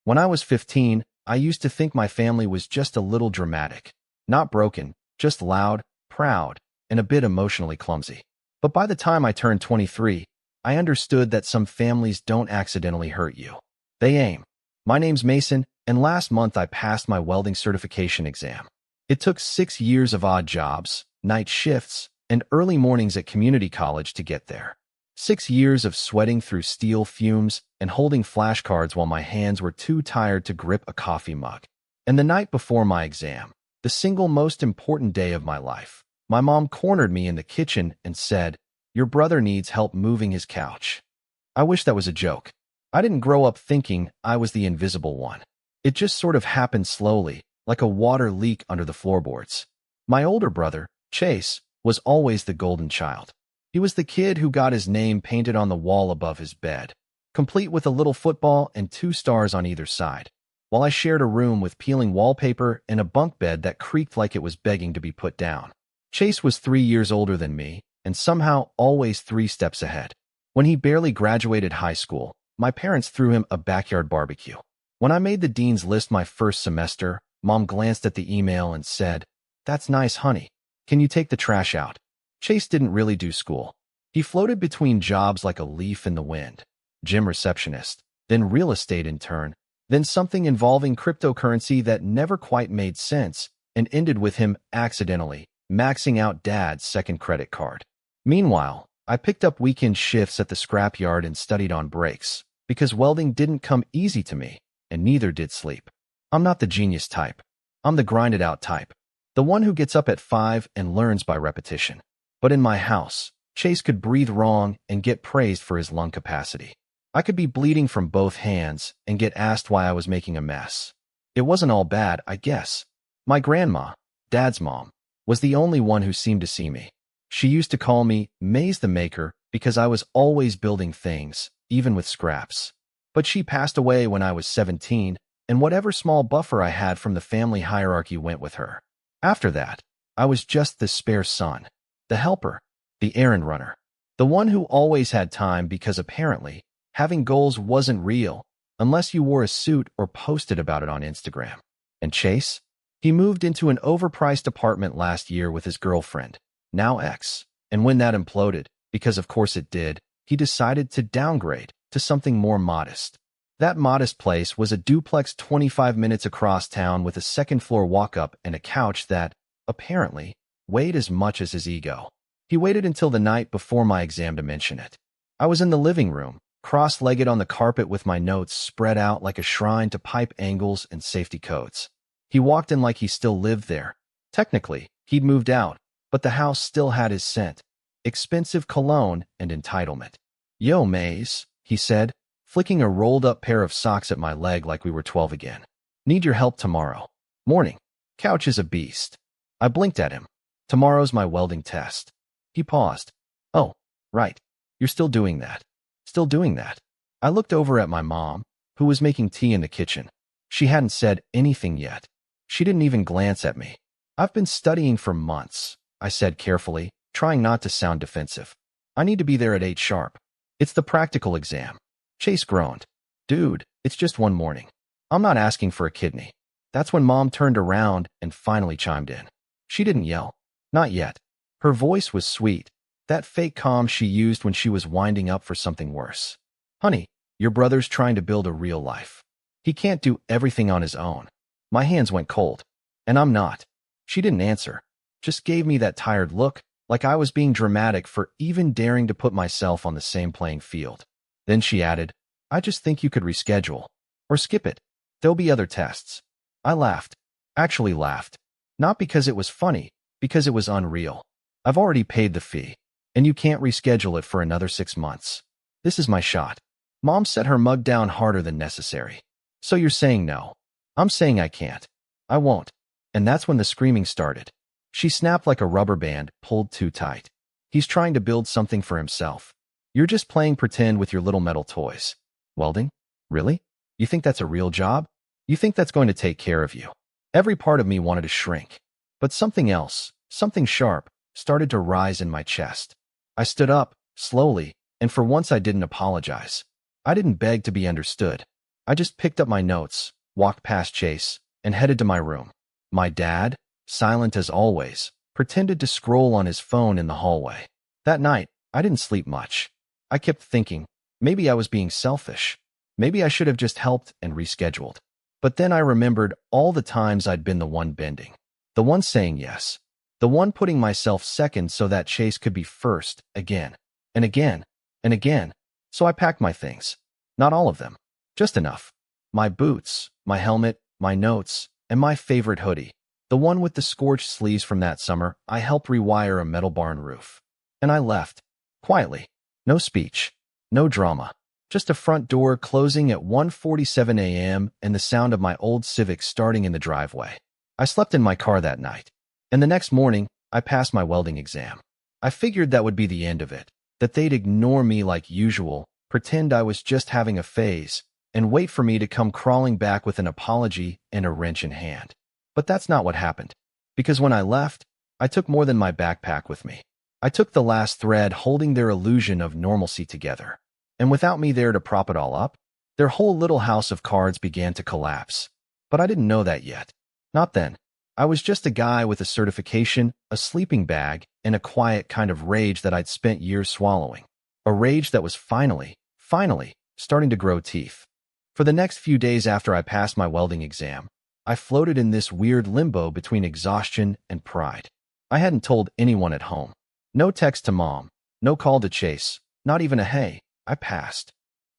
When I was 15, I used to think my family was just a little dramatic. Not broken, just loud, proud, and a bit emotionally clumsy. But by the time I turned 23, I understood that some families don't accidentally hurt you. They aim. My name's Mason, and last month I passed my welding certification exam. It took 6 years of odd jobs, night shifts, and early mornings at community college to get there. 6 years of sweating through steel fumes and holding flashcards while my hands were too tired to grip a coffee mug. And the night before my exam, the single most important day of my life, my mom cornered me in the kitchen and said, "Your brother needs help moving his couch." I wish that was a joke. I didn't grow up thinking I was the invisible one. It just sort of happened slowly, like a water leak under the floorboards. My older brother, Chase, was always the golden child. He was the kid who got his name painted on the wall above his bed, complete with a little football and 2 stars on either side, while I shared a room with peeling wallpaper and a bunk bed that creaked like it was begging to be put down. Chase was 3 years older than me, and somehow always 3 steps ahead. When he barely graduated high school, my parents threw him a backyard barbecue. When I made the dean's list my first semester, Mom glanced at the email and said, "That's nice, honey. Can you take the trash out?" Chase didn't really do school. He floated between jobs like a leaf in the wind. Gym receptionist, then real estate intern, then something involving cryptocurrency that never quite made sense and ended with him accidentally maxing out Dad's second credit card. Meanwhile, I picked up weekend shifts at the scrapyard and studied on breaks, because welding didn't come easy to me, and neither did sleep. I'm not the genius type. I'm the grinded-out type. The one who gets up at 5 and learns by repetition. But in my house, Chase could breathe wrong and get praised for his lung capacity. I could be bleeding from both hands and get asked why I was making a mess. It wasn't all bad, I guess. My grandma, Dad's mom, was the only one who seemed to see me. She used to call me Maze the Maker because I was always building things, even with scraps. But she passed away when I was 17, and whatever small buffer I had from the family hierarchy went with her. After that, I was just the spare son, the helper, the errand runner, the one who always had time because apparently having goals wasn't real unless you wore a suit or posted about it on Instagram. And Chase? He moved into an overpriced apartment last year with his girlfriend, now ex, and when that imploded, because of course it did, he decided to downgrade to something more modest. That modest place was a duplex 25 minutes across town with a second-floor walk-up and a couch that, apparently, weighed as much as his ego. He waited until the night before my exam to mention it. I was in the living room, cross-legged on the carpet with my notes spread out like a shrine to pipe angles and safety codes. He walked in like he still lived there. Technically, he'd moved out, but the house still had his scent, expensive cologne and entitlement. "Yo, Maze," he said, flicking a rolled-up pair of socks at my leg like we were 12 again. "Need your help tomorrow. Morning. Couch is a beast." I blinked at him. "Tomorrow's my welding test." He paused. "Oh, right. You're still doing that. Still doing that." I looked over at my mom, who was making tea in the kitchen. She hadn't said anything yet. She didn't even glance at me. "I've been studying for months," I said carefully, trying not to sound defensive. "I need to be there at 8 sharp. It's the practical exam." Chase groaned. "Dude, it's just one morning. I'm not asking for a kidney." That's when Mom turned around and finally chimed in. She didn't yell. Not yet. Her voice was sweet, that fake calm she used when she was winding up for something worse. "Honey, your brother's trying to build a real life. He can't do everything on his own." My hands went cold. "And I'm not." She didn't answer, just gave me that tired look, like I was being dramatic for even daring to put myself on the same playing field. Then she added, "I just think you could reschedule. Or skip it. There'll be other tests." I laughed. Actually laughed. Not because it was funny, because it was unreal. I've already paid the fee, and you can't reschedule it for another 6 months. This is my shot. Mom set her mug down harder than necessary. "So you're saying no?" "I'm saying I can't. I won't." And that's when the screaming started. She snapped like a rubber band, pulled too tight. "He's trying to build something for himself. You're just playing pretend with your little metal toys." "Welding? Really? You think that's a real job? You think that's going to take care of you?" Every part of me wanted to shrink. But something else, something sharp, started to rise in my chest. I stood up, slowly, and for once I didn't apologize. I didn't beg to be understood. I just picked up my notes, walked past Chase, and headed to my room. My dad, silent as always, pretended to scroll on his phone in the hallway. That night, I didn't sleep much. I kept thinking, maybe I was being selfish. Maybe I should have just helped and rescheduled. But then I remembered all the times I'd been the one bending, the one saying yes, the one putting myself second so that Chase could be first again and again and again. So I packed my things. Not all of them, just enough. My boots, my helmet, my notes, and my favorite hoodie, the one with the scorched sleeves from that summer I helped rewire a metal barn roof. And I left, quietly. No speech, no drama. Just a front door closing at 1:47 a.m. and the sound of my old Civic starting in the driveway. I slept in my car that night, and the next morning, I passed my welding exam. I figured that would be the end of it, that they'd ignore me like usual, pretend I was just having a phase, and wait for me to come crawling back with an apology and a wrench in hand. But that's not what happened, because when I left, I took more than my backpack with me. I took the last thread holding their illusion of normalcy together. And without me there to prop it all up, their whole little house of cards began to collapse. But I didn't know that yet. Not then. I was just a guy with a certification, a sleeping bag, and a quiet kind of rage that I'd spent years swallowing. A rage that was finally, starting to grow teeth. For the next few days after I passed my welding exam, I floated in this weird limbo between exhaustion and pride. I hadn't told anyone at home. No text to mom, no call to Chase, not even a hey. I passed.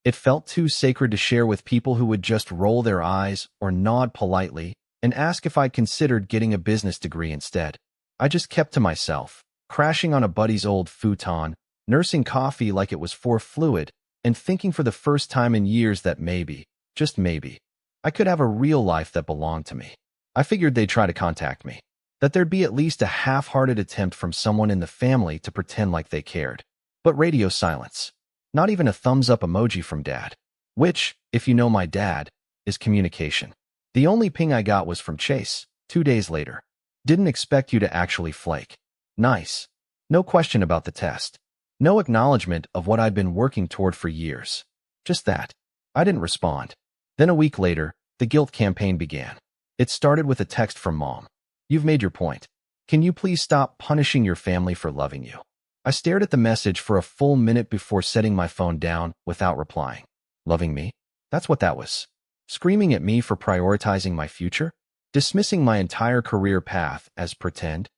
It felt too sacred to share with people who would just roll their eyes or nod politely and ask if I'd considered getting a business degree instead. I just kept to myself, crashing on a buddy's old futon, nursing coffee like it was for fluid, and thinking for the first time in years that maybe, just maybe, I could have a real life that belonged to me. I figured they'd try to contact me, that there'd be at least a half-hearted attempt from someone in the family to pretend like they cared. But radio silence. Not even a thumbs-up emoji from Dad, which, if you know my dad, is communication. The only ping I got was from Chase, 2 days later. Didn't expect you to actually flake. Nice. No question about the test. No acknowledgement of what I'd been working toward for years. Just that. I didn't respond. Then a week later, the guilt campaign began. It started with a text from Mom. You've made your point. Can you please stop punishing your family for loving you? I stared at the message for a full minute before setting my phone down without replying. Loving me? That's what that was. Screaming at me for prioritizing my future? Dismissing my entire career path as pretend?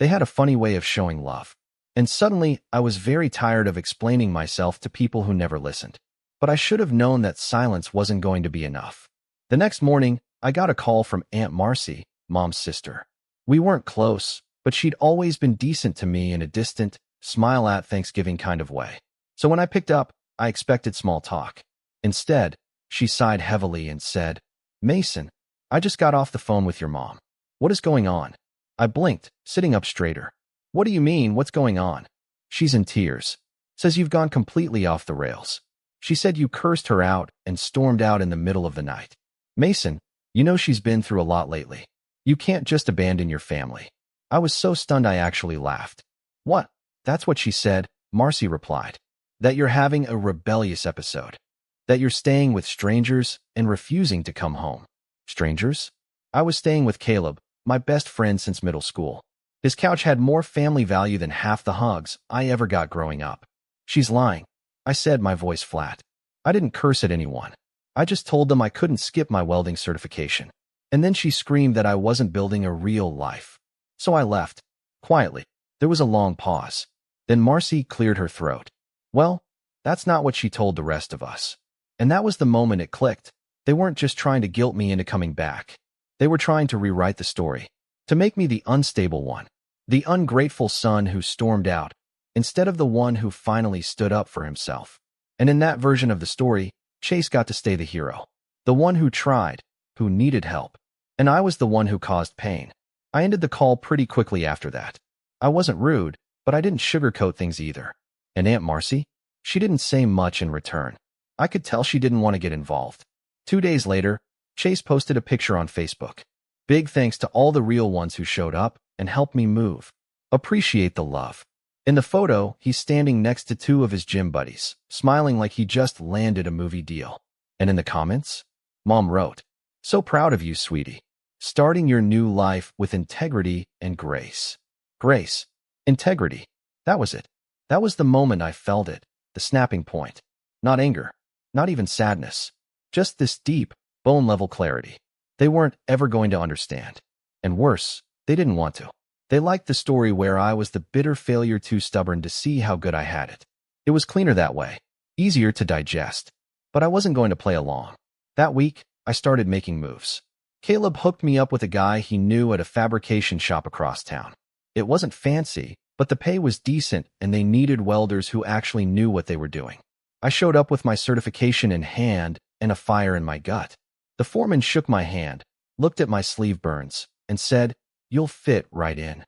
They had a funny way of showing love. And suddenly, I was very tired of explaining myself to people who never listened. But I should have known that silence wasn't going to be enough. The next morning, I got a call from Aunt Marcy, Mom's sister. We weren't close, but she'd always been decent to me in a distant, smile at Thanksgiving kind of way. So when I picked up, I expected small talk. Instead, she sighed heavily and said, Mason, I just got off the phone with your mom. What is going on? I blinked, sitting up straighter. What do you mean, what's going on? She's in tears. Says you've gone completely off the rails. She said you cursed her out and stormed out in the middle of the night. Mason, you know she's been through a lot lately. You can't just abandon your family. I was so stunned I actually laughed. What? That's what she said, Marcy replied. That you're having a rebellious episode. That you're staying with strangers and refusing to come home. Strangers? I was staying with Caleb, my best friend since middle school. His couch had more family value than half the hugs I ever got growing up. She's lying, I said, my voice flat. I didn't curse at anyone. I just told them I couldn't skip my welding certification. And then she screamed that I wasn't building a real life. So I left. Quietly. There was a long pause. Then Marcy cleared her throat. Well, that's not what she told the rest of us. And that was the moment it clicked. They weren't just trying to guilt me into coming back. They were trying to rewrite the story. To make me the unstable one. The ungrateful son who stormed out, instead of the one who finally stood up for himself. And in that version of the story, Chase got to stay the hero. The one who tried, who needed help. And I was the one who caused pain. I ended the call pretty quickly after that. I wasn't rude, but I didn't sugarcoat things either. And Aunt Marcy? She didn't say much in return. I could tell she didn't want to get involved. 2 days later, Chase posted a picture on Facebook. Big thanks to all the real ones who showed up and helped me move. Appreciate the love. In the photo, he's standing next to 2 of his gym buddies, smiling like he just landed a movie deal. And in the comments, Mom wrote, "So proud of you, sweetie. Starting your new life with integrity and grace." Grace. Integrity. That was it. That was the moment I felt it, the snapping point. Not anger, not even sadness. Just this deep, bone-level clarity. They weren't ever going to understand. And worse, they didn't want to. They liked the story where I was the bitter failure too stubborn to see how good I had it. It was cleaner that way, easier to digest. But I wasn't going to play along. That week, I started making moves. Caleb hooked me up with a guy he knew at a fabrication shop across town. It wasn't fancy, but the pay was decent and they needed welders who actually knew what they were doing. I showed up with my certification in hand and a fire in my gut. The foreman shook my hand, looked at my sleeve burns, and said, "You'll fit right in."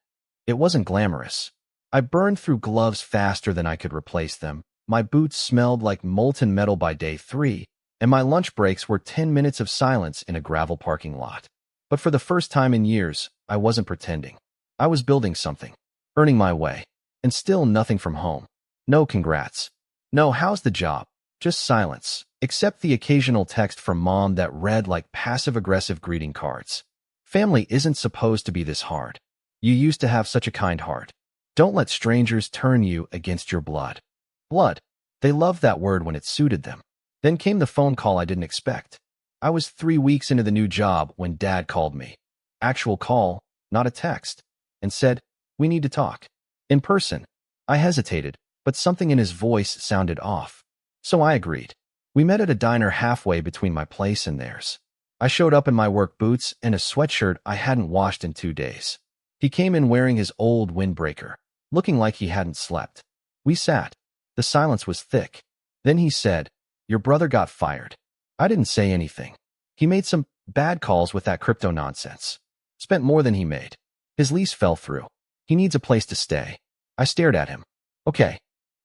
It wasn't glamorous. I burned through gloves faster than I could replace them. My boots smelled like molten metal by day 3, and my lunch breaks were 10 minutes of silence in a gravel parking lot. But for the first time in years, I wasn't pretending. I was building something, earning my way, and still nothing from home. No congrats. No, how's the job? Just silence, except the occasional text from Mom that read like passive-aggressive greeting cards. Family isn't supposed to be this hard. You used to have such a kind heart. Don't let strangers turn you against your blood. Blood. They loved that word when it suited them. Then came the phone call I didn't expect. I was 3 weeks into the new job when Dad called me. Actual call, not a text, and said, "We need to talk." In person. I hesitated, but something in his voice sounded off. So I agreed. We met at a diner halfway between my place and theirs. I showed up in my work boots and a sweatshirt I hadn't washed in 2 days. He came in wearing his old windbreaker, looking like he hadn't slept. We sat. The silence was thick. Then he said, "Your brother got fired." I didn't say anything. He made some bad calls with that crypto nonsense. Spent more than he made. His lease fell through. He needs a place to stay. I stared at him. Okay.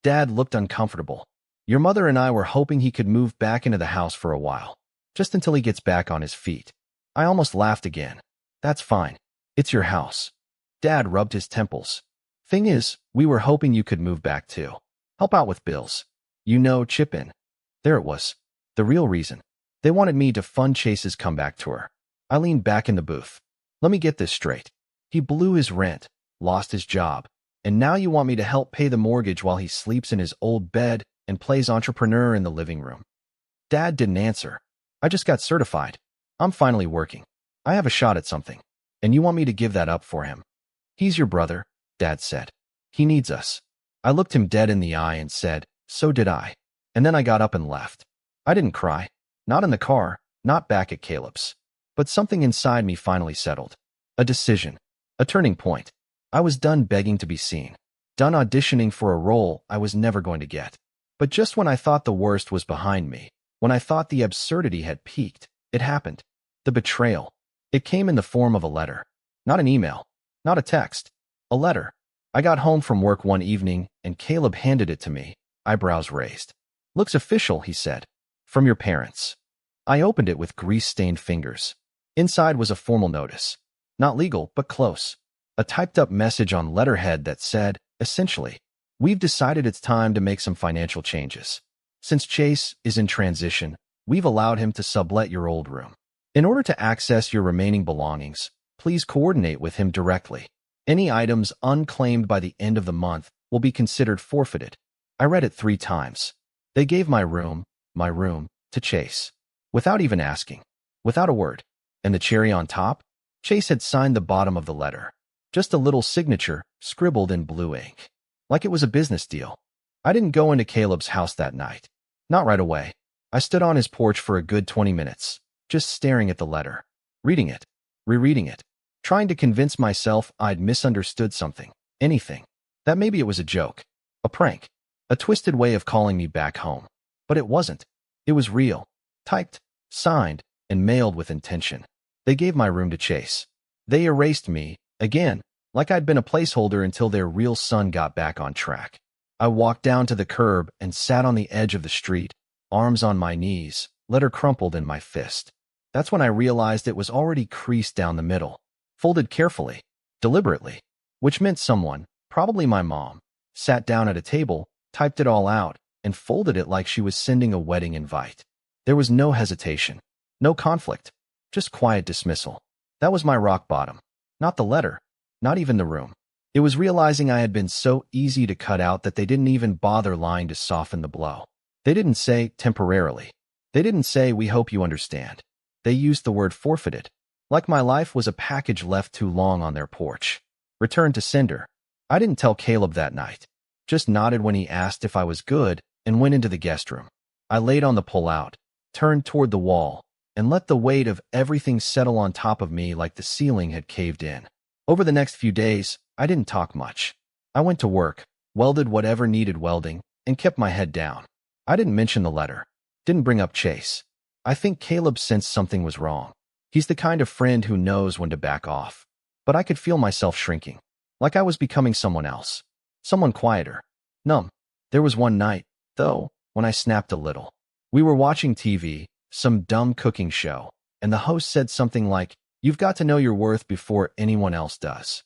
Dad looked uncomfortable. "Your mother and I were hoping he could move back into the house for a while. Just until he gets back on his feet." I almost laughed again. "That's fine. It's your house." Dad rubbed his temples. "Thing is, we were hoping you could move back too. Help out with bills. You know, chip in." There it was. The real reason. They wanted me to fund Chase's comeback tour. I leaned back in the booth. "Let me get this straight. He blew his rent, lost his job, and now you want me to help pay the mortgage while he sleeps in his old bed and plays entrepreneur in the living room." Dad didn't answer. "I just got certified. I'm finally working. I have a shot at something. And you want me to give that up for him?" "He's your brother," Dad said. "He needs us." I looked him dead in the eye and said, "So did I." And then I got up and left. I didn't cry. Not in the car, not back at Caleb's. But something inside me finally settled. A decision. A turning point. I was done begging to be seen. Done auditioning for a role I was never going to get. But just when I thought the worst was behind me, when I thought the absurdity had peaked, it happened. The betrayal. It came in the form of a letter. Not an email. Not a text. A letter. I got home from work one evening and Caleb handed it to me, eyebrows raised. "Looks official," he said. "From your parents." I opened it with grease-stained fingers. Inside was a formal notice. Not legal, but close. A typed-up message on letterhead that said, essentially, "We've decided it's time to make some financial changes. Since Chase is in transition, we've allowed him to sublet your old room. In order to access your remaining belongings, please coordinate with him directly. Any items unclaimed by the end of the month will be considered forfeited." I read it 3 times. They gave my room, to Chase. Without even asking. Without a word. And the cherry on top? Chase had signed the bottom of the letter. Just a little signature, scribbled in blue ink. Like it was a business deal. I didn't go into Caleb's house that night. Not right away. I stood on his porch for a good 20 minutes, just staring at the letter. Reading it. Rereading it. Trying to convince myself I'd misunderstood something. Anything. That maybe it was a joke. A prank. A twisted way of calling me back home. But it wasn't. It was real. Typed, signed, and mailed with intention. They gave my room to Chase. They erased me, again, like I'd been a placeholder until their real son got back on track. I walked down to the curb and sat on the edge of the street, arms on my knees, letter crumpled in my fist. That's when I realized it was already creased down the middle, folded carefully, deliberately, which meant someone, probably my mom, sat down at a table, typed it all out, and folded it like she was sending a wedding invite. There was no hesitation, No conflict. Just quiet dismissal. That was my rock bottom. Not the letter. Not even the room. It was realizing I had been so easy to cut out that they didn't even bother lying to soften the blow. They didn't say temporarily. They didn't say we hope you understand. They used the word forfeited. Like my life was a package left too long on their porch. Returned to sender. I didn't tell Caleb that night. Just nodded when he asked if I was good and went into the guest room. I laid on the pull-out, turned toward the wall, and let the weight of everything settle on top of me like the ceiling had caved in. Over the next few days, I didn't talk much. I went to work, welded whatever needed welding, and kept my head down. I didn't mention the letter. Didn't bring up Chase. I think Caleb sensed something was wrong. He's the kind of friend who knows when to back off. But I could feel myself shrinking. Like I was becoming someone else. Someone quieter. Numb. There was one night, though, when I snapped a little. We were watching TV, some dumb cooking show, and the host said something like, "You've got to know your worth before anyone else does."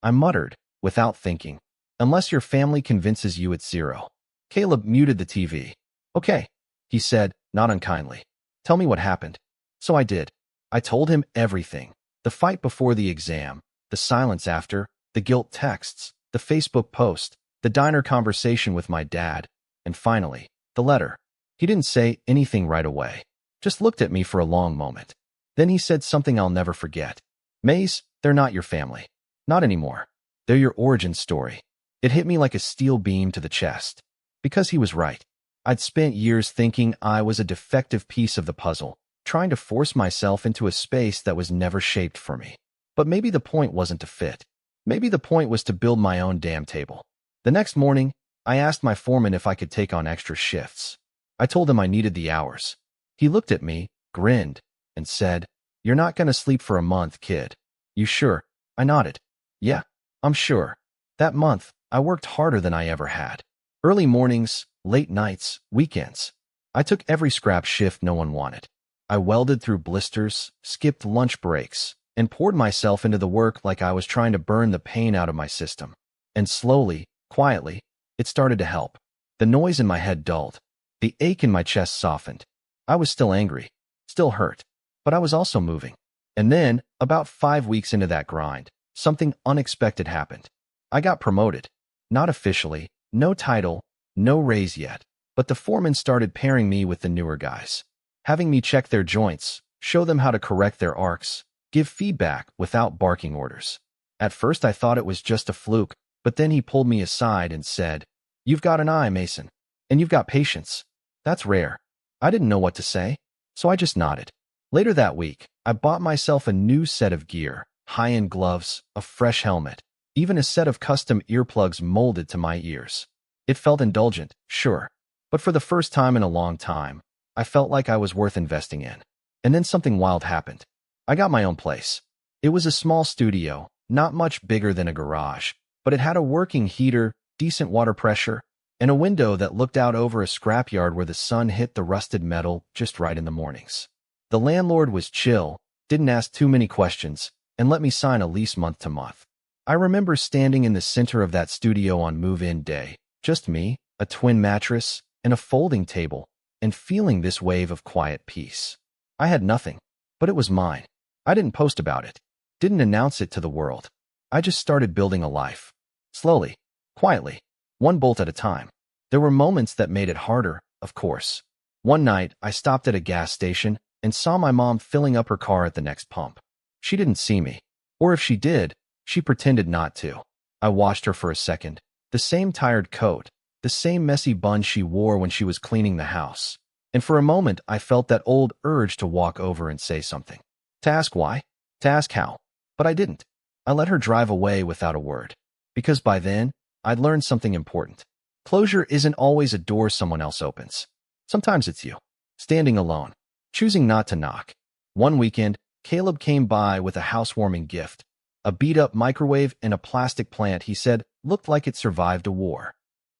I muttered, without thinking, "Unless your family convinces you it's zero." Caleb muted the TV. "Okay," he said, not unkindly. "Tell me what happened." So I did. I told him everything. The fight before the exam, the silence after, the guilt texts, the Facebook post, the diner conversation with my dad, and finally, the letter. He didn't say anything right away. Just looked at me for a long moment. Then he said something I'll never forget. "Maze, they're not your family. Not anymore. They're your origin story." It hit me like a steel beam to the chest. Because he was right. I'd spent years thinking I was a defective piece of the puzzle, trying to force myself into a space that was never shaped for me. But maybe the point wasn't to fit. Maybe the point was to build my own damn table. The next morning, I asked my foreman if I could take on extra shifts. I told him I needed the hours. He looked at me, grinned, and said, "You're not going to sleep for a month, kid. You sure?" I nodded. "Yeah, I'm sure." That month, I worked harder than I ever had. Early mornings, late nights, weekends. I took every scrap shift no one wanted. I welded through blisters, skipped lunch breaks, and poured myself into the work like I was trying to burn the pain out of my system. And slowly, quietly, it started to help. The noise in my head dulled. The ache in my chest softened. I was still angry, still hurt, but I was also moving. And then, about 5 weeks into that grind, something unexpected happened. I got promoted. Not officially, no title, no raise yet, but the foreman started pairing me with the newer guys, having me check their joints, show them how to correct their arcs, give feedback without barking orders. At first I thought it was just a fluke, but then he pulled me aside and said, "You've got an eye, Mason, and you've got patience. That's rare." I didn't know what to say, so I just nodded. Later that week, I bought myself a new set of gear, high-end gloves, a fresh helmet, even a set of custom earplugs molded to my ears. It felt indulgent, sure, but for the first time in a long time, I felt like I was worth investing in. And then something wild happened. I got my own place. It was a small studio, not much bigger than a garage, but it had a working heater, decent water pressure, and a window that looked out over a scrapyard where the sun hit the rusted metal just right in the mornings. The landlord was chill, didn't ask too many questions, and let me sign a lease month to month. I remember standing in the center of that studio on move-in day, just me, a twin mattress, and a folding table, and feeling this wave of quiet peace. I had nothing, but it was mine. I didn't post about it, didn't announce it to the world. I just started building a life. Slowly, quietly, one bolt at a time. There were moments that made it harder, of course. One night, I stopped at a gas station and saw my mom filling up her car at the next pump. She didn't see me, or if she did, she pretended not to. I watched her for a second. The same tired coat, the same messy bun she wore when she was cleaning the house. And for a moment, I felt that old urge to walk over and say something. To ask why, to ask how. But I didn't. I let her drive away without a word. Because by then, I'd learned something important. Closure isn't always a door someone else opens. Sometimes it's you, standing alone, choosing not to knock. One weekend, Caleb came by with a housewarming gift. A beat-up microwave and a plastic plant he said looked like it survived a war.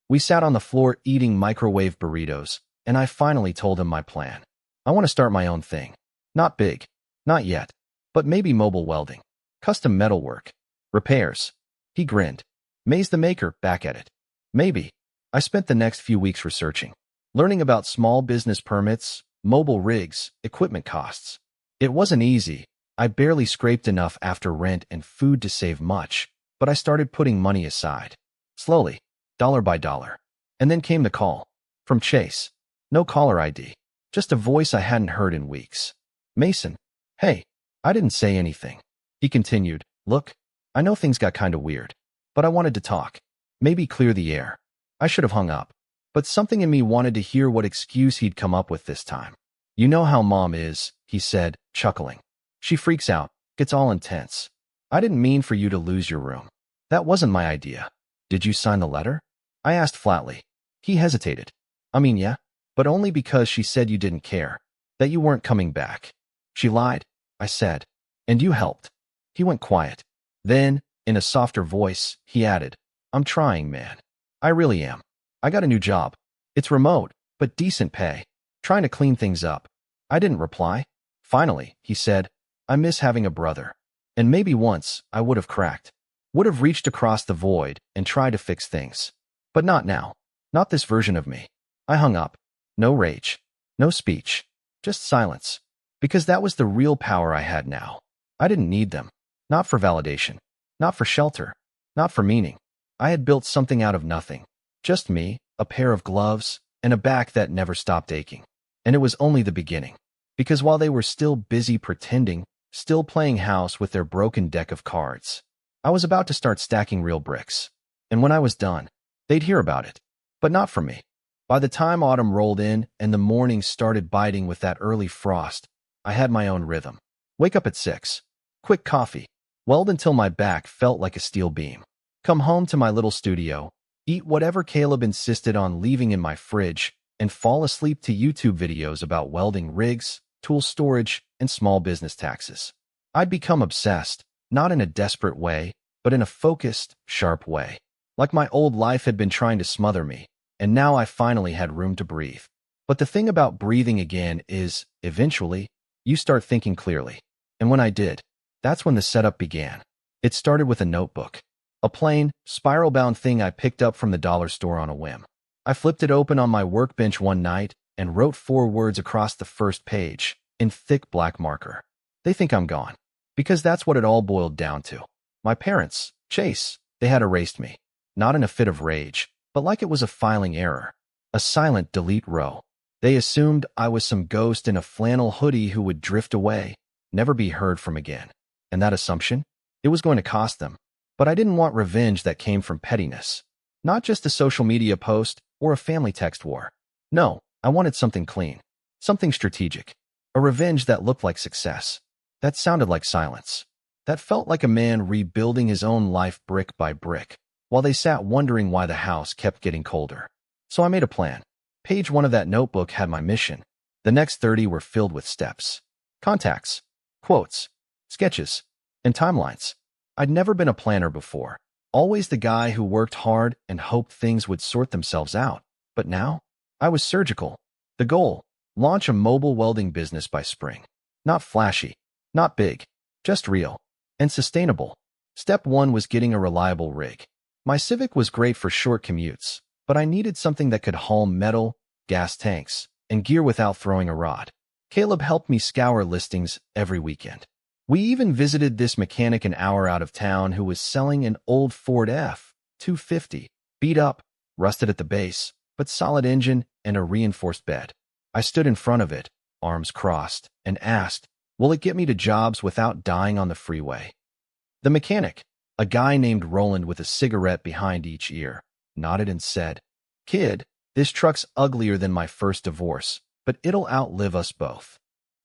We sat on the floor eating microwave burritos, and I finally told him my plan. I want to start my own thing. Not big. Not yet. But maybe mobile welding. Custom metalwork. Repairs. He grinned. Maze the maker, back at it. Maybe. I spent the next few weeks researching. Learning about small business permits, mobile rigs, equipment costs. It wasn't easy. I barely scraped enough after rent and food to save much, but I started putting money aside. Slowly, dollar by dollar. And then came the call. From Chase. No caller ID. Just a voice I hadn't heard in weeks. Mason. Hey. I didn't say anything. He continued, look, I know things got kinda weird, but I wanted to talk. Maybe clear the air. I should have hung up. But something in me wanted to hear what excuse he'd come up with this time. You know how Mom is, he said, chuckling. She freaks out, gets all intense. I didn't mean for you to lose your room. That wasn't my idea. Did you sign the letter? I asked flatly. He hesitated. I mean, yeah, but only because she said you didn't care, that you weren't coming back. She lied, I said, and you helped. He went quiet. Then, in a softer voice, he added, I'm trying, man. I really am. I got a new job. It's remote, but decent pay. Trying to clean things up. I didn't reply. Finally, he said, I miss having a brother. And maybe once, I would have cracked. Would have reached across the void and tried to fix things. But not now. Not this version of me. I hung up. No rage. No speech. Just silence. Because that was the real power I had now. I didn't need them. Not for validation. Not for shelter. Not for meaning. I had built something out of nothing. Just me, a pair of gloves, and a back that never stopped aching. And it was only the beginning. Because while they were still busy pretending, still playing house with their broken deck of cards, I was about to start stacking real bricks. And when I was done, they'd hear about it. But not from me. By the time autumn rolled in and the mornings started biting with that early frost, I had my own rhythm. Wake up at 6. Quick coffee. Weld until my back felt like a steel beam. Come home to my little studio. Eat whatever Caleb insisted on leaving in my fridge, and fall asleep to YouTube videos about welding rigs, tool storage, and small business taxes. I'd become obsessed, not in a desperate way, but in a focused, sharp way. Like my old life had been trying to smother me, and now I finally had room to breathe. But the thing about breathing again is, eventually, you start thinking clearly. And when I did, that's when the setup began. It started with a notebook. A plain, spiral-bound thing I picked up from the dollar store on a whim. I flipped it open on my workbench one night and wrote 4 words across the first page, in thick black marker. They think I'm gone. Because that's what it all boiled down to. My parents, Chase, they had erased me. Not in a fit of rage, but like it was a filing error. A silent delete row. They assumed I was some ghost in a flannel hoodie who would drift away, never be heard from again. And that assumption? It was going to cost them. But I didn't want revenge that came from pettiness. Not just a social media post or a family text war. No, I wanted something clean. Something strategic. A revenge that looked like success. That sounded like silence. That felt like a man rebuilding his own life brick by brick, while they sat wondering why the house kept getting colder. So I made a plan. Page 1 of that notebook had my mission. The next 30 were filled with steps. Contacts. Quotes. Sketches. And timelines. I'd never been a planner before. Always the guy who worked hard and hoped things would sort themselves out. But now, I was surgical. The goal, launch a mobile welding business by spring. Not flashy, not big, just real and sustainable. Step 1 was getting a reliable rig. My Civic was great for short commutes, but I needed something that could haul metal, gas tanks, and gear without throwing a rod. Caleb helped me scour listings every weekend. We even visited this mechanic an hour out of town who was selling an old Ford F-250, beat up, rusted at the base, but solid engine and a reinforced bed. I stood in front of it, arms crossed, and asked, will it get me to jobs without dying on the freeway? The mechanic, a guy named Roland with a cigarette behind each ear, nodded and said, kid, this truck's uglier than my first divorce, but it'll outlive us both.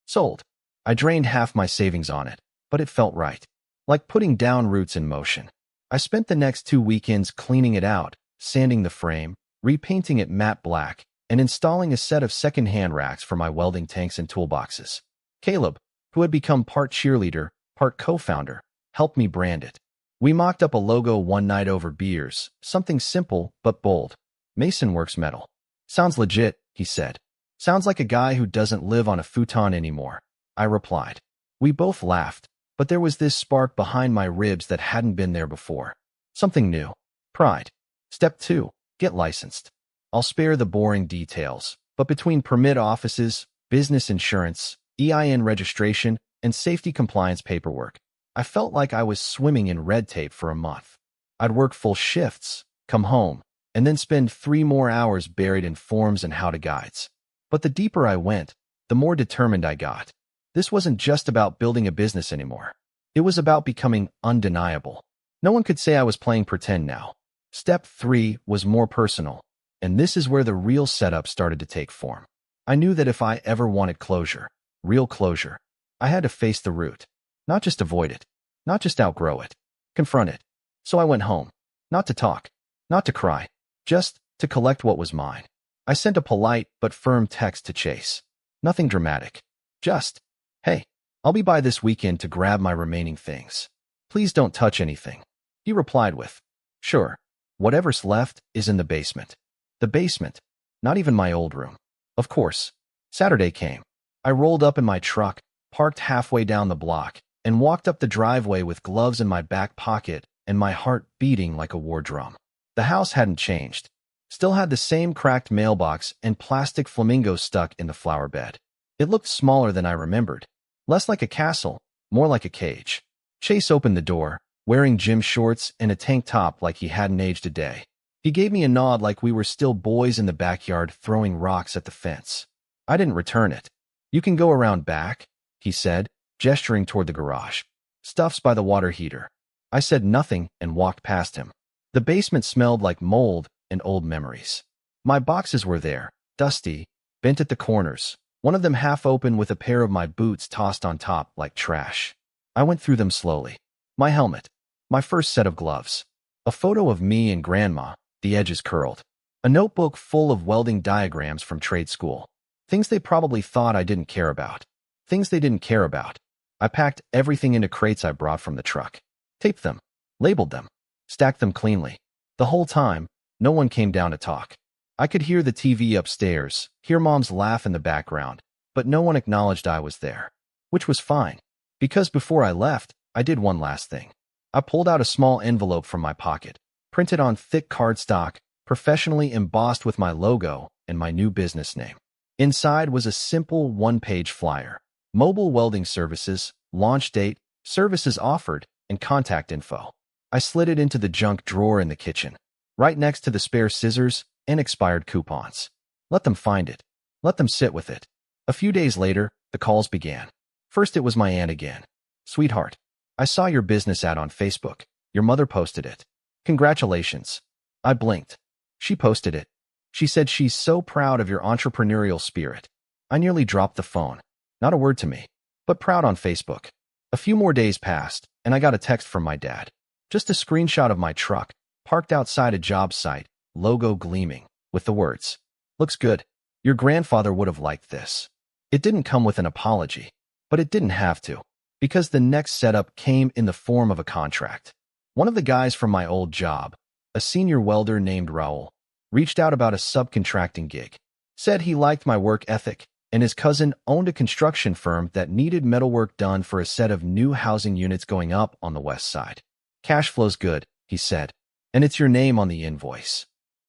Sold. I drained half my savings on it, but it felt right. Like putting down roots in motion. I spent the next 2 weekends cleaning it out, sanding the frame, repainting it matte black, and installing a set of second-hand racks for my welding tanks and toolboxes. Caleb, who had become part cheerleader, part co-founder, helped me brand it. We mocked up a logo one night over beers, something simple but bold. Mason Works Metal. Sounds legit, he said. Sounds like a guy who doesn't live on a futon anymore. I replied. We both laughed, but there was this spark behind my ribs that hadn't been there before. Something new. Pride. Step 2. Get licensed. I'll spare the boring details, but between permit offices, business insurance, EIN registration, and safety compliance paperwork. I felt like I was swimming in red tape for a month. I'd work full shifts, come home, and then spend 3 more hours buried in forms and how-to guides. But the deeper I went, the more determined I got. This wasn't just about building a business anymore. It was about becoming undeniable. No one could say I was playing pretend now. Step 3 was more personal, and this is where the real setup started to take form. I knew that if I ever wanted closure, real closure, I had to face the root. Not just avoid it, not just outgrow it, confront it. So I went home, not to talk, not to cry, just to collect what was mine. I sent a polite but firm text to Chase. Nothing dramatic. Just, hey, I'll be by this weekend to grab my remaining things. Please don't touch anything. He replied with, sure, whatever's left is in the basement. The basement, not even my old room. Of course. Saturday came. I rolled up in my truck, parked halfway down the block, and walked up the driveway with gloves in my back pocket and my heart beating like a war drum. The house hadn't changed. Still had the same cracked mailbox and plastic flamingos stuck in the flower bed. It looked smaller than I remembered. Less like a castle, more like a cage. Chase opened the door, wearing gym shorts and a tank top like he hadn't aged a day. He gave me a nod like we were still boys in the backyard throwing rocks at the fence. I didn't return it. You can go around back, he said, gesturing toward the garage. Stuff's by the water heater. I said nothing and walked past him. The basement smelled like mold and old memories. My boxes were there, dusty, bent at the corners, one of them half open with a pair of my boots tossed on top like trash. I went through them slowly. My helmet, my first set of gloves, a photo of me and Grandma, the edges curled, a notebook full of welding diagrams from trade school, things they probably thought I didn't care about, things they didn't care about. I packed everything into crates I brought from the truck, taped them, labeled them, stacked them cleanly. The whole time, no one came down to talk. I could hear the TV upstairs, hear Mom's laugh in the background, but no one acknowledged I was there, which was fine, because before I left, I did one last thing. I pulled out a small envelope from my pocket, printed on thick cardstock, professionally embossed with my logo and my new business name. Inside was a simple one-page flyer. Mobile welding services, launch date, services offered, and contact info. I slid it into the junk drawer in the kitchen, right next to the spare scissors and expired coupons. Let them find it. Let them sit with it. A few days later, the calls began. First it was my aunt again. Sweetheart, I saw your business ad on Facebook. Your mother posted it. Congratulations. I blinked. She posted it. She said she's so proud of your entrepreneurial spirit. I nearly dropped the phone. Not a word to me, but proud on Facebook. A few more days passed, and I got a text from my dad. Just a screenshot of my truck, parked outside a job site, logo gleaming, with the words, "Looks good. Your grandfather would have liked this." It didn't come with an apology, but it didn't have to, because the next setup came in the form of a contract. One of the guys from my old job, a senior welder named Raul, reached out about a subcontracting gig, said he liked my work ethic, and his cousin owned a construction firm that needed metalwork done for a set of new housing units going up on the west side. "Cash flow's good," he said, "and it's your name on the invoice."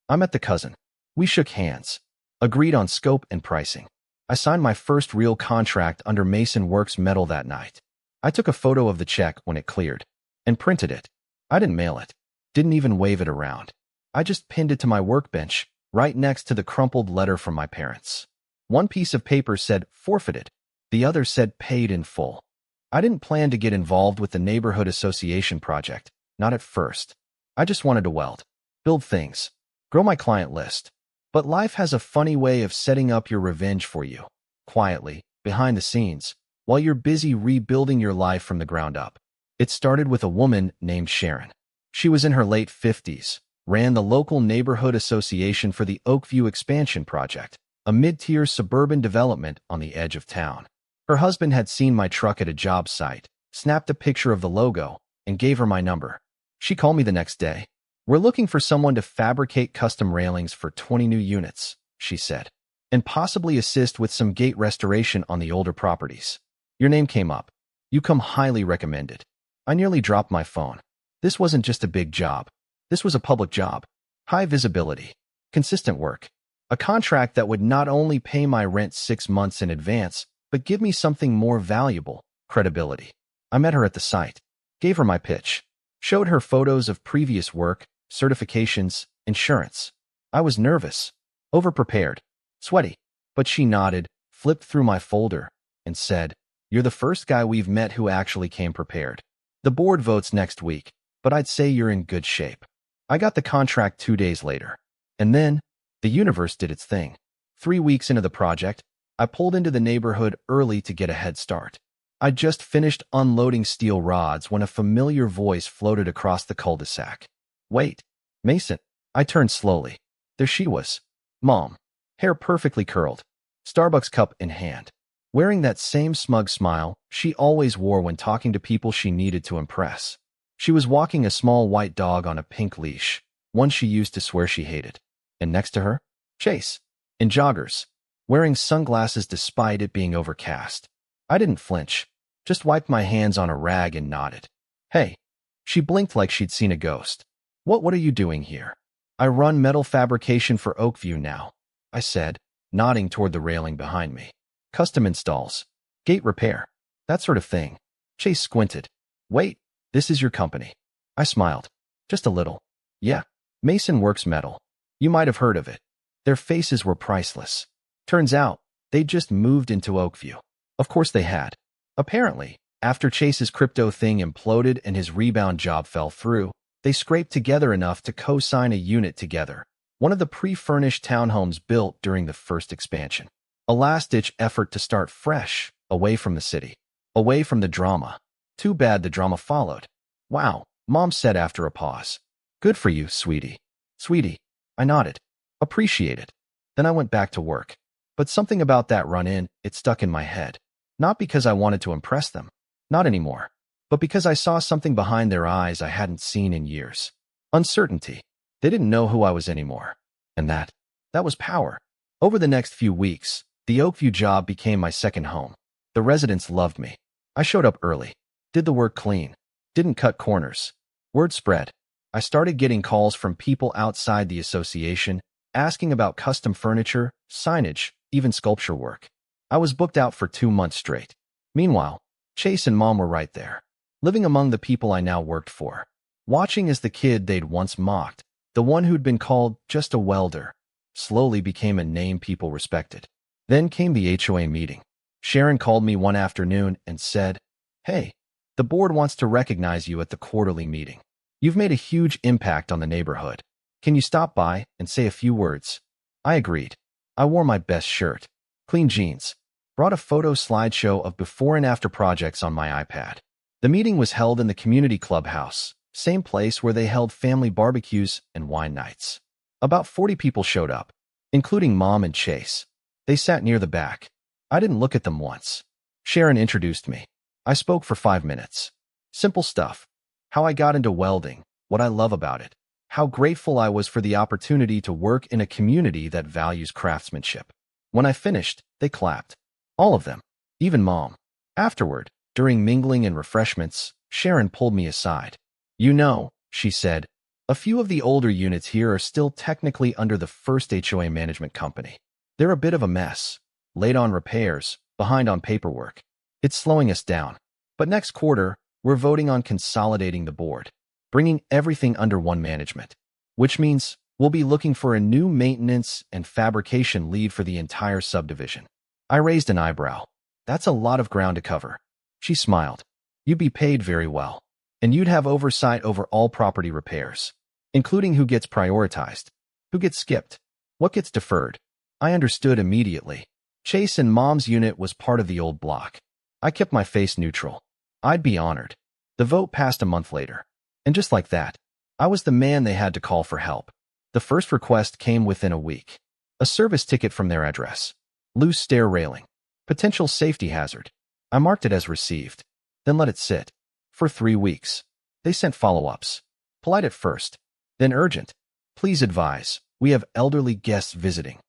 I met the cousin. We shook hands, agreed on scope and pricing. I signed my first real contract under Mason Works metal that night. I took a photo of the check when it cleared and printed it. I didn't mail it, didn't even wave it around. I just pinned it to my workbench, right next to the crumpled letter from my parents. One piece of paper said forfeited. The other said paid in full. I didn't plan to get involved with the neighborhood association project, not at first. I just wanted to weld, build things, grow my client list. But life has a funny way of setting up your revenge for you, quietly, behind the scenes, while you're busy rebuilding your life from the ground up. It started with a woman named Sharon. She was in her late 50s, ran the local neighborhood association for the Oakview Expansion Project, a mid-tier suburban development on the edge of town. Her husband had seen my truck at a job site, snapped a picture of the logo, and gave her my number. She called me the next day. "We're looking for someone to fabricate custom railings for 20 new units," she said, "and possibly assist with some gate restoration on the older properties. Your name came up. You come highly recommended." I nearly dropped my phone. This wasn't just a big job. This was a public job. High visibility. Consistent work. A contract that would not only pay my rent 6 months in advance, but give me something more valuable, credibility. I met her at the site, gave her my pitch, showed her photos of previous work, certifications, insurance. I was nervous, overprepared, sweaty, but she nodded, flipped through my folder, and said, "You're the first guy we've met who actually came prepared. The board votes next week, but I'd say you're in good shape." I got the contract 2 days later. And then, the universe did its thing. 3 weeks into the project, I pulled into the neighborhood early to get a head start. I'd just finished unloading steel rods when a familiar voice floated across the cul-de-sac. "Wait, Mason." I turned slowly. There she was. Mom. Hair perfectly curled. Starbucks cup in hand. Wearing that same smug smile she always wore when talking to people she needed to impress. She was walking a small white dog on a pink leash, one she used to swear she hated. And next to her, Chase, in joggers, wearing sunglasses despite it being overcast. I didn't flinch, just wiped my hands on a rag and nodded. "Hey." She blinked like she'd seen a ghost. What are you doing here?" "I run metal fabrication for Oakview now," I said, nodding toward the railing behind me. "Custom installs, gate repair, that sort of thing." Chase squinted. "Wait, this is your company?" I smiled. Just a little. "Yeah, Mason Works Metal. You might have heard of it." Their faces were priceless. Turns out, they'd just moved into Oakview. Of course they had. Apparently, after Chase's crypto thing imploded and his rebound job fell through, they scraped together enough to co-sign a unit together, one of the pre-furnished townhomes built during the first expansion. A last-ditch effort to start fresh, away from the city, away from the drama. Too bad the drama followed. "Wow," Mom said after a pause. "Good for you, sweetie." "Sweetie." I nodded. "Appreciate it." Then I went back to work. But something about that run-in, it stuck in my head. Not because I wanted to impress them. Not anymore. But because I saw something behind their eyes I hadn't seen in years. Uncertainty. They didn't know who I was anymore. And that was power. Over the next few weeks, the Oakview job became my second home. The residents loved me. I showed up early. Did the work clean. Didn't cut corners. Word spread. I started getting calls from people outside the association, asking about custom furniture, signage, even sculpture work. I was booked out for 2 months straight. Meanwhile, Chase and Mom were right there, living among the people I now worked for, watching as the kid they'd once mocked, the one who'd been called just a welder, slowly became a name people respected. Then came the HOA meeting. Sharon called me one afternoon and said, "Hey, the board wants to recognize you at the quarterly meeting. You've made a huge impact on the neighborhood. Can you stop by and say a few words?" I agreed. I wore my best shirt, clean jeans, brought a photo slideshow of before and after projects on my iPad. The meeting was held in the community clubhouse, same place where they held family barbecues and wine nights. About 40 people showed up, including Mom and Chase. They sat near the back. I didn't look at them once. Sharon introduced me. I spoke for 5 minutes. Simple stuff. How I got into welding, what I love about it, how grateful I was for the opportunity to work in a community that values craftsmanship. When I finished, they clapped. All of them, even Mom. Afterward, during mingling and refreshments, Sharon pulled me aside. "You know," she said, "a few of the older units here are still technically under the first HOA management company. They're a bit of a mess, late on repairs, behind on paperwork. It's slowing us down. But next quarter, we're voting on consolidating the board, bringing everything under one management, which means we'll be looking for a new maintenance and fabrication lead for the entire subdivision." I raised an eyebrow. "That's a lot of ground to cover." She smiled. "You'd be paid very well, and you'd have oversight over all property repairs, including who gets prioritized, who gets skipped, what gets deferred." I understood immediately. Chase and Mom's unit was part of the old block. I kept my face neutral. I'd be honored. The vote passed a month later. And just like that, I was the man they had to call for help. The first request came within a week. A service ticket from their address. Loose stair railing. Potential safety hazard. I marked it as received, then let it sit. For 3 weeks. They sent follow-ups. Polite at first, then urgent. "Please advise, we have elderly guests visiting.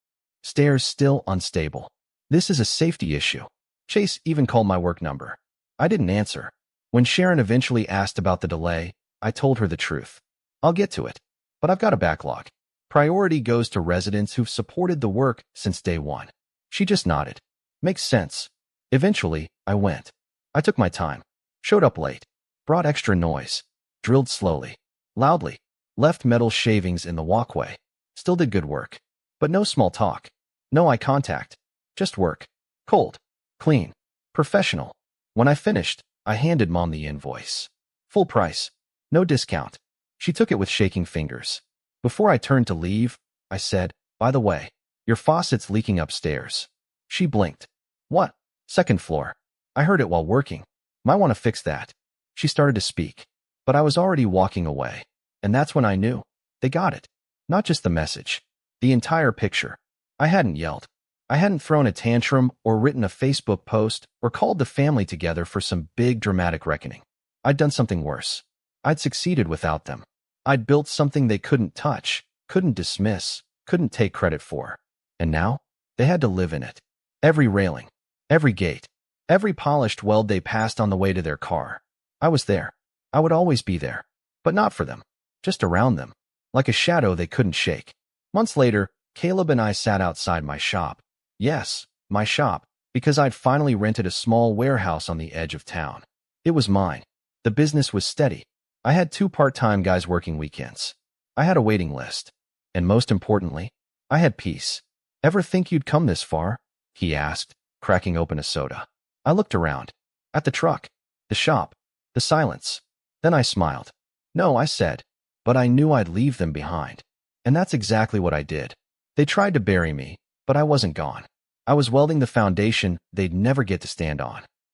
Stairs still unstable. This is a safety issue." Chase even called my work number. I didn't answer. When Sharon eventually asked about the delay, I told her the truth. "I'll get to it, but I've got a backlog. Priority goes to residents who've supported the work since day one." She just nodded. "Makes sense." Eventually, I went. I took my time, showed up late, brought extra noise, drilled slowly, loudly, left metal shavings in the walkway, still did good work. But no small talk, no eye contact, just work. Cold, clean, professional. When I finished, I handed Mom the invoice. Full price, no discount. She took it with shaking fingers. Before I turned to leave, I said, "By the way, your faucet's leaking upstairs." She blinked. "What?" "Second floor. I heard it while working. Might want to fix that." She started to speak, but I was already walking away. And that's when I knew. They got it. Not just the message. The entire picture. I hadn't yelled. I hadn't thrown a tantrum or written a Facebook post or called the family together for some big dramatic reckoning. I'd done something worse. I'd succeeded without them. I'd built something they couldn't touch, couldn't dismiss, couldn't take credit for. And now, they had to live in it. Every railing, every gate, every polished weld they passed on the way to their car. I was there. I would always be there. But not for them. Just around them. Like a shadow they couldn't shake. Months later, Caleb and I sat outside my shop. Yes, my shop, because I'd finally rented a small warehouse on the edge of town. It was mine. The business was steady. I had 2 part-time guys working weekends. I had a waiting list. And most importantly, I had peace. "Ever think you'd come this far?" he asked, cracking open a soda. I looked around. At the truck, the shop, the silence. Then I smiled. "No," I said, "but I knew I'd leave them behind." And that's exactly what I did. They tried to bury me, but I wasn't gone. I was welding the foundation they'd never get to stand on.